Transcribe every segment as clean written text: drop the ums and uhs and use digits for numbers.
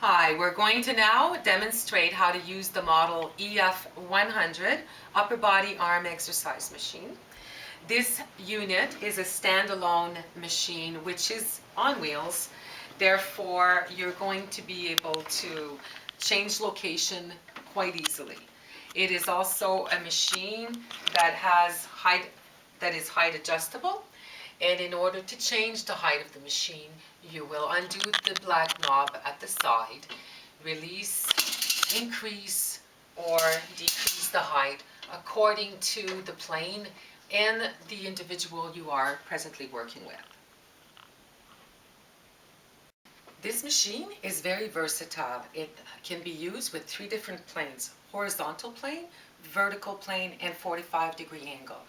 Hi, we're going to now demonstrate how to use the model EF100 upper body arm exercise machine. This unit is a standalone machine which is on wheels. Therefore, you're going to be able to change location quite easily. It is also a machine that is height adjustable. And in order to change the height of the machine, you will undo the black knob at the side, release, increase, or decrease the height according to the plane and the individual you are presently working with. This machine is very versatile. It can be used with three different planes: horizontal plane, vertical plane, and 45-degree angle.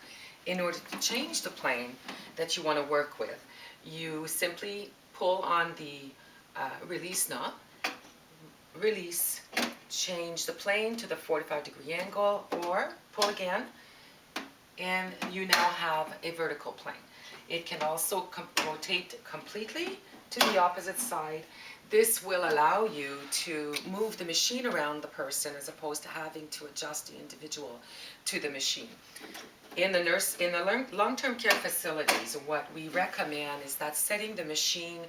In order to change the plane that you want to work with, you simply pull on the release knob, release, change the plane to the 45-degree angle, or pull again, and you now have a vertical plane. It can also rotate completely to the opposite side. This will allow you to move the machine around the person as opposed to having to adjust the individual to the machine. In the long-term care facilities, what we recommend is that setting the machine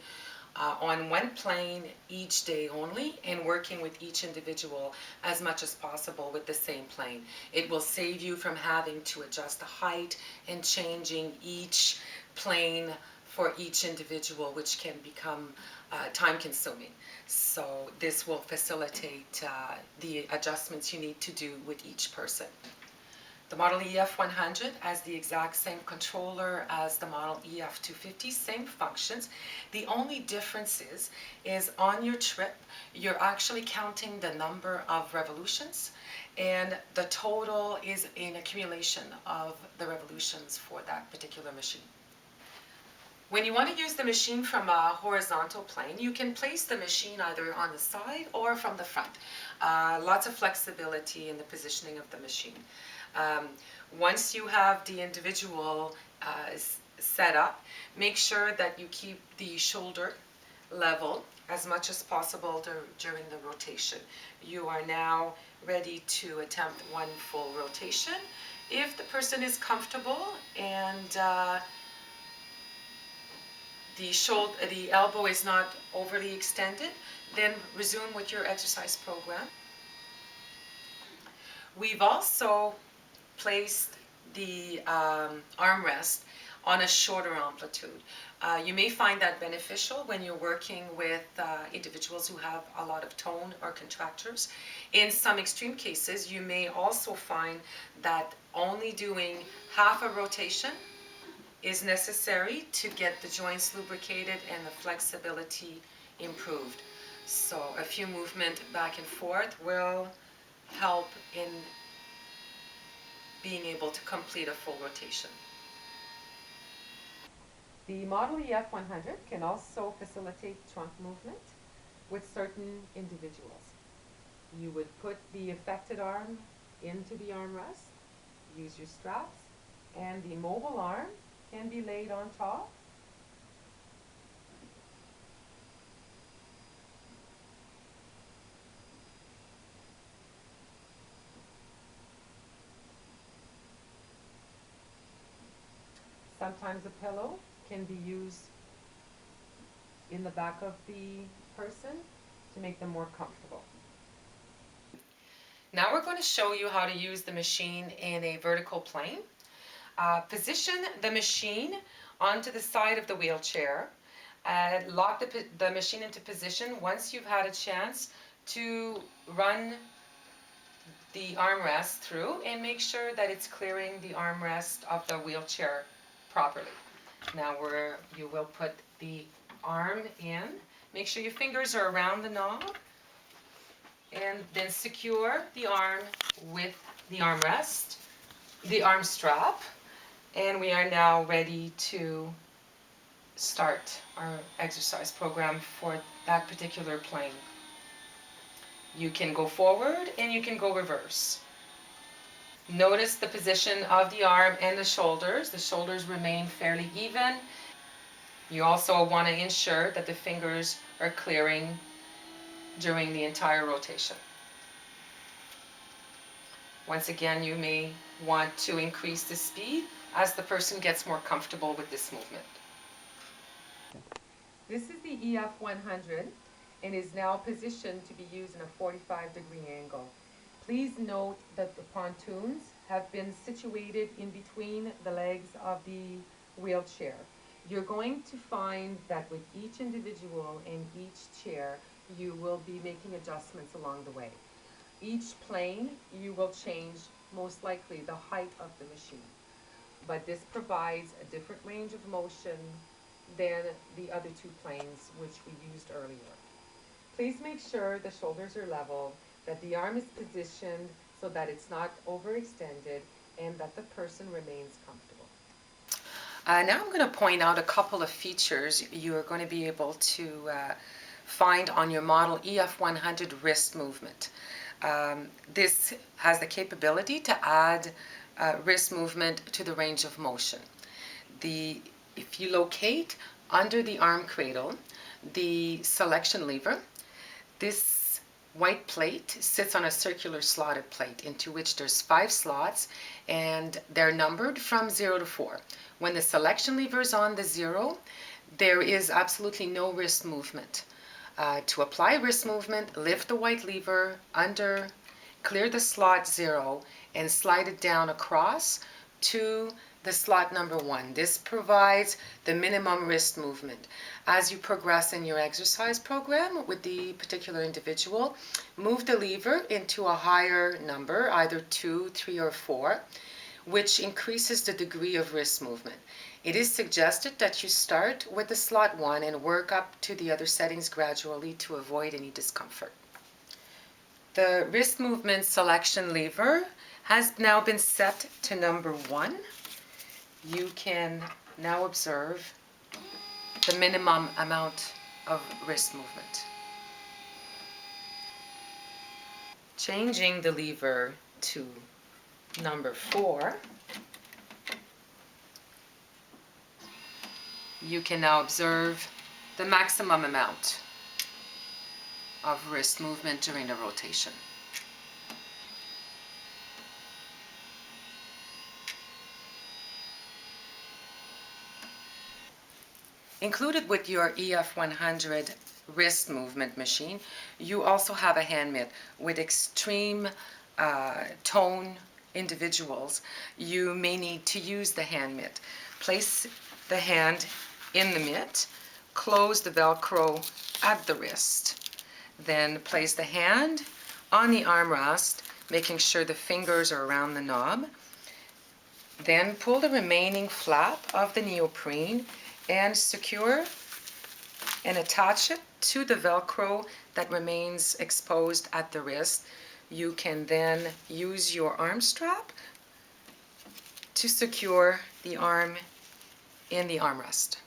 on one plane each day only and working with each individual as much as possible with the same plane. It will save you from having to adjust the height and changing each plane for each individual, which can become time consuming. So this will facilitate the adjustments you need to do with each person. The Model EF100 has the exact same controller as the Model EF250, same functions. The only difference is on your trip, you're actually counting the number of revolutions, and the total is an accumulation of the revolutions for that particular machine. When you want to use the machine from a horizontal plane, you can place the machine either on the side or from the front. Lots of flexibility in the positioning of the machine. Once you have the individual set up, make sure that you keep the shoulder level as much as possible during the rotation. You are now ready to attempt one full rotation. If the person is comfortable and the elbow is not overly extended, then resume with your exercise program. We've also placed the armrest on a shorter amplitude. You may find that beneficial when you're working with individuals who have a lot of tone or contractures. In some extreme cases, you may also find that only doing half a rotation is necessary to get the joints lubricated and the flexibility improved. So a few movement back and forth will help in being able to complete a full rotation. The Model EF100 can also facilitate trunk movement with certain individuals. You would put the affected arm into the armrest, use your straps, and the mobile arm can be laid on top. Sometimes a pillow can be used in the back of the person to make them more comfortable. Now we're going to show you how to use the machine in a vertical plane. Position the machine onto the side of the wheelchair. Lock the machine into position once you've had a chance to run the armrest through, and make sure that it's clearing the armrest of the wheelchair properly. Now you will put the arm in. Make sure your fingers are around the knob, and then secure the arm with the armrest, the arm strap, and we are now ready to start our exercise program for that particular plane. You can go forward and you can go reverse. Notice the position of the arm and the shoulders. The shoulders remain fairly even. You also want to ensure that the fingers are clearing during the entire rotation. Once again, you may want to increase the speed as the person gets more comfortable with this movement. This is the EF 100 and is now positioned to be used in a 45-degree angle. Please note that the pontoons have been situated in between the legs of the wheelchair. You're going to find that with each individual and each chair, you will be making adjustments along the way. Each plane, you will change most likely the height of the machine. But this provides a different range of motion than the other two planes which we used earlier. Please make sure the shoulders are level, that the arm is positioned so that it's not overextended, and that the person remains comfortable. Now I'm going to point out a couple of features you are going to be able to find on your model EF100 wrist movement. This has the capability to add wrist movement to the range of motion. If you locate under the arm cradle the selection lever, this white plate sits on a circular slotted plate into which there's 5 slots, and they're numbered from 0 to 4. When the selection lever is on the 0, there is absolutely no wrist movement. To apply wrist movement, lift the white lever under, clear the slot 0, and slide it down across to the slot number 1. This provides the minimum wrist movement. As you progress in your exercise program with the particular individual, move the lever into a higher number, either 2, 3, or 4, which increases the degree of wrist movement. It is suggested that you start with the slot 1 and work up to the other settings gradually to avoid any discomfort. The wrist movement selection lever has now been set to number 1. You can now observe the minimum amount of wrist movement. Changing the lever to number 4, you can now observe the maximum amount of wrist movement during the rotation. Included with your EF100 wrist movement machine, you also have a hand mitt. With extreme tone individuals, you may need to use the hand mitt. Place the hand in the mitt, close the Velcro at the wrist. Then place the hand on the armrest, making sure the fingers are around the knob. Then pull the remaining flap of the neoprene and secure and attach it to the Velcro that remains exposed at the wrist. You can then use your arm strap to secure the arm in the armrest.